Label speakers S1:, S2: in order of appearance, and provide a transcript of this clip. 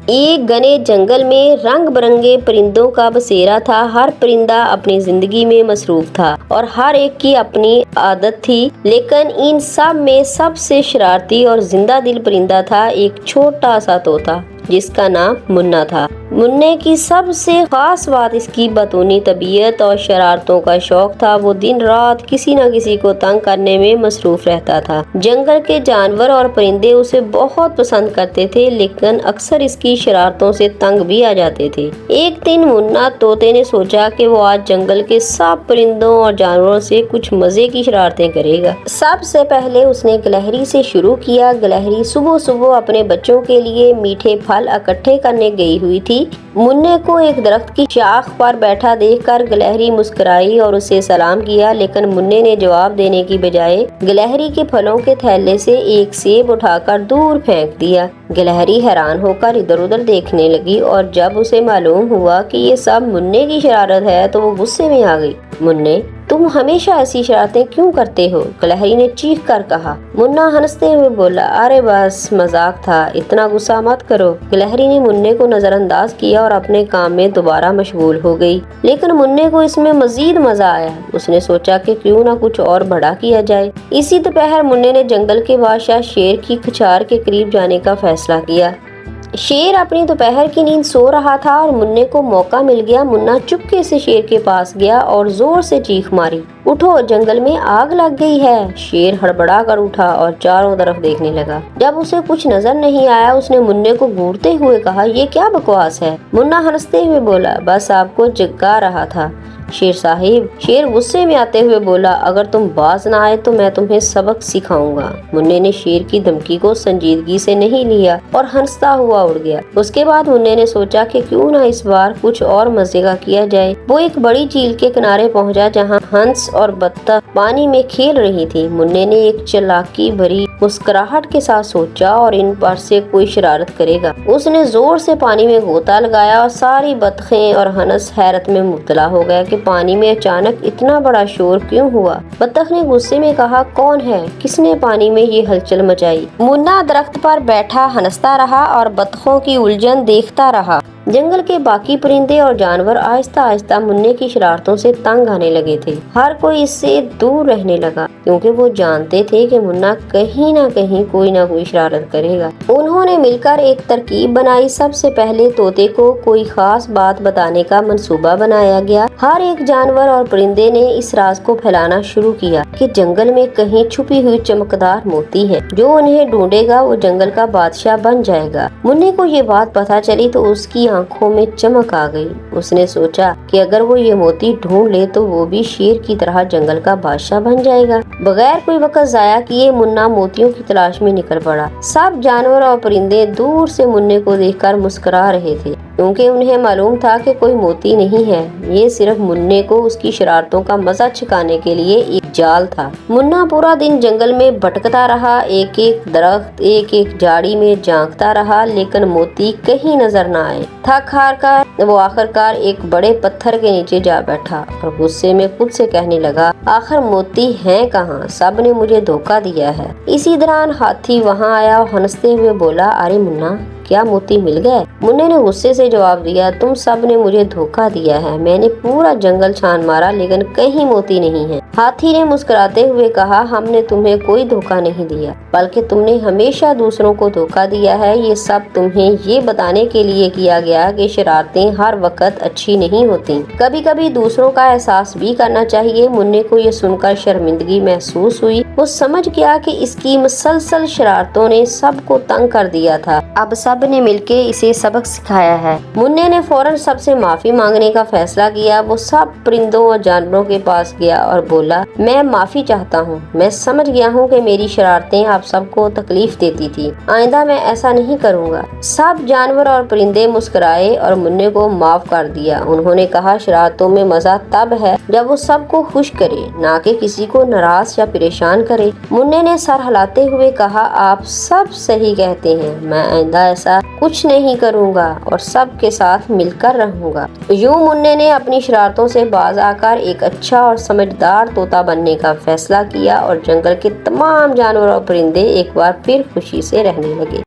S1: ایک گھنے جنگل میں رنگ برنگے پرندوں کا بسیرا تھا۔ ہر پرندہ اپنی زندگی میں مصروف تھا اور ہر ایک کی اپنی عادت تھی، لیکن ان سب میں سب سے شرارتی اور زندہ دل پرندہ تھا ایک چھوٹا سا طوطا جس کا نام منا تھا۔ منّے کی سب سے خاص بات اس کی بطونی طبیعت اور شرارتوں کا شوق تھا۔ وہ دن رات کسی نہ کسی کو تنگ کرنے میں مصروف رہتا تھا۔ جنگل کے جانور اور پرندے اسے بہت پسند کرتے تھے، لیکن اکثر اس کی شرارتوں سے تنگ بھی آ جاتے تھے۔ ایک دن منا طوطے نے سوچا کہ وہ آج جنگل کے سب پرندوں اور جانوروں سے کچھ مزے کی شرارتیں کرے گا۔ سب سے پہلے اس نے گلہری سے شروع کیا۔ گلہری صبح صبح اپنے بچوں کے لیے میٹھے پھل اکٹھے کرنے گئی ہوئی تھی۔ منّے کو ایک درخت کی شاخ پر بیٹھا دیکھ کر گلہری مسکرائی اور اسے سلام کیا، لیکن منّے نے جواب دینے کی بجائے گلہری کے پھلوں کے تھیلے سے ایک سیب اٹھا کر دور پھینک دیا۔ گلہری حیران ہو کر ادھر ادھر دیکھنے لگی اور جب اسے معلوم ہوا کہ یہ سب منّے کی شرارت ہے تو وہ غصے میں آ گئی۔ منّے، تم ہمیشہ ایسی شرارتیں کیوں کرتے ہو؟ گلہری نے چیخ کر کہا۔ منا ہنستے ہوئے بولا، ارے بس مذاق تھا، اتنا غصہ مت کرو۔ گلہری نے منّے کو نظر انداز کیا اور اپنے کام میں دوبارہ مشغول ہو گئی، لیکن منّے کو اس میں مزید مزہ آیا۔ اس نے سوچا کہ کیوں نہ کچھ اور بڑا کیا جائے۔ اسی دوپہر منّے نے جنگل کے بادشاہ شیر کی کچھار کے قریب جانے کا فیصلہ کیا۔ شیر اپنی دوپہر کی نیند سو رہا تھا اور منّے کو موقع مل گیا۔ منا چپکے سے شیر کے پاس گیا اور زور سے چیخ ماری، اٹھو، جنگل میں آگ لگ گئی ہے۔ شیر ہڑبڑا کر اٹھا اور چاروں طرف دیکھنے لگا۔ جب اسے کچھ نظر نہیں آیا اس نے منّے کو گھورتے ہوئے کہا، یہ کیا بکواس ہے؟ منا ہنستے ہوئے بولا، بس آپ کو جگا رہا تھا شیر صاحب۔ شیر غصے میں آتے ہوئے بولا، اگر تم باز نہ آئے تو میں تمہیں سبق سکھاؤں گا۔ منّے نے شیر کی دھمکی کو سنجیدگی سے نہیں لیا اور ہنستا ہوا اڑ گیا۔ اس کے بعد منّے نے سوچا کہ کیوں نہ اس بار کچھ اور مزے کا کیا جائے۔ وہ ایک بڑی جھیل کے کنارے پہنچا جہاں ہنس اور بطخ پانی میں کھیل رہی تھی۔ منّے نے ایک چالاکی بھری مسکراہٹ کے ساتھ سوچا اور ان پر سے کوئی شرارت کرے گا۔ اس نے زور سے پانی میں غوطہ لگایا اور ساری بطخیں اور ہنس حیرت میں مبتلا ہو گیا کہ پانی میں اچانک اتنا بڑا شور کیوں ہوا۔ بطخ نے غصے میں کہا، کون ہے؟ کس نے پانی میں یہ ہلچل مچائی؟ منا درخت پر بیٹھا ہنستا رہا اور بطخوں کی الجھن دیکھتا رہا۔ جنگل کے باقی پرندے اور جانور آہستہ آہستہ منّے کی شرارتوں سے تنگ آنے لگے تھے۔ ہر کوئی اس سے دور رہنے لگا کیونکہ وہ جانتے تھے کہ منا کہیں نہ کہیں کوئی نہ کوئی شرارت کرے گا۔ انہوں نے مل کر ایک ترکیب بنائی۔ سب سے پہلے طوطے کو کوئی خاص بات بتانے کا منصوبہ بنایا گیا۔ ہر ایک جانور اور پرندے نے اس راز کو پھیلانا شروع کیا کہ جنگل میں کہیں چھپی ہوئی چمکدار موتی ہے، جو انہیں ڈھونڈے گا وہ جنگل کا بادشاہ بن جائے گا۔ منّے کو یہ بات پتہ چلی تو اس کی آنکھوں میں چمک آ گئی۔ اس نے سوچا کہ اگر وہ یہ موتی ڈھونڈ لے تو وہ بھی شیر کی طرح جنگل کا بادشاہ بن جائے گا۔ بغیر کوئی وقت ضائع کیے منا موتیوں کی تلاش میں نکل پڑا۔ سب جانور اور پرندے دور سے منّے کو دیکھ کر مسکرا رہے تھے کیونکہ انہیں معلوم تھا کہ کوئی موتی نہیں ہے، یہ صرف منّے کو اس کی شرارتوں کا مزہ چکھانے کے لیے ایک جال تھا۔ منا پورا دن جنگل میں بھٹکتا رہا، ایک ایک درخت، ایک ایک جھاڑی میں جھانکتا رہا، لیکن موتی کہیں نظر نہ آئے۔ تھک ہار کر وہ آخرکار ایک بڑے پتھر کے نیچے جا بیٹھا اور غصے میں خود سے کہنے لگا، آخر موتی ہیں کہاں؟ سب نے مجھے دھوکہ دیا ہے۔ اسی دوران ہاتھی وہاں آیا اور ہنستے ہوئے بولا، ارے منا، کیا موتی مل گئے؟ منّے نے غصے سے جواب دیا، تم سب نے مجھے دھوکہ دیا ہے، میں نے پورا جنگل چھان مارا لیکن کہیں موتی نہیں ہے۔ ہاتھی نے مسکراتے ہوئے کہا، ہم نے تمہیں کوئی دھوکہ نہیں دیا بلکہ تم نے ہمیشہ دوسروں کو دھوکہ دیا ہے۔ یہ سب تمہیں یہ بتانے کے لیے کیا گیا کہ شرارتیں ہر وقت اچھی نہیں ہوتی، کبھی کبھی دوسروں کا احساس بھی کرنا چاہیے۔ منّے کو یہ سن کر شرمندگی محسوس ہوئی۔ وہ سمجھ گیا کہ اس کی مسلسل شرارتوں نے سب کو تنگ کر دیا تھا، اب سب نے مل کے اسے سبق سکھایا ہے۔ منّے نے فوراً سب سے معافی مانگنے کا فیصلہ کیا۔ وہ سب پرندوں اور جانوروں کے پاس گیا اور بولا، میں معافی چاہتا ہوں، میں سمجھ گیا ہوں کہ میری شرارتیں آپ سب کو تکلیف دیتی تھی، آئندہ میں ایسا نہیں کروں گا۔ سب جانور اور پرندے مسکرائے اور منّے کو معاف کر دیا۔ انہوں نے کہا، شرارتوں میں مزہ تب ہے جب وہ سب کو خوش کرے، نہ کہ کسی کو ناراض یا پریشان کرے۔ منّے نے سر ہلاتے ہوئے کہا، آپ سب صحیح کہتے ہیں، میں آئندہ ایسا کچھ نہیں کروں گا اور سب کے ساتھ مل کر رہوں گا۔ یوں منّے نے اپنی شرارتوں سے باز آ کر ایک اچھا اور سمجھدار طوطا بننے کا فیصلہ کیا اور جنگل کے تمام جانور اور پرندے ایک بار پھر خوشی سے رہنے لگے۔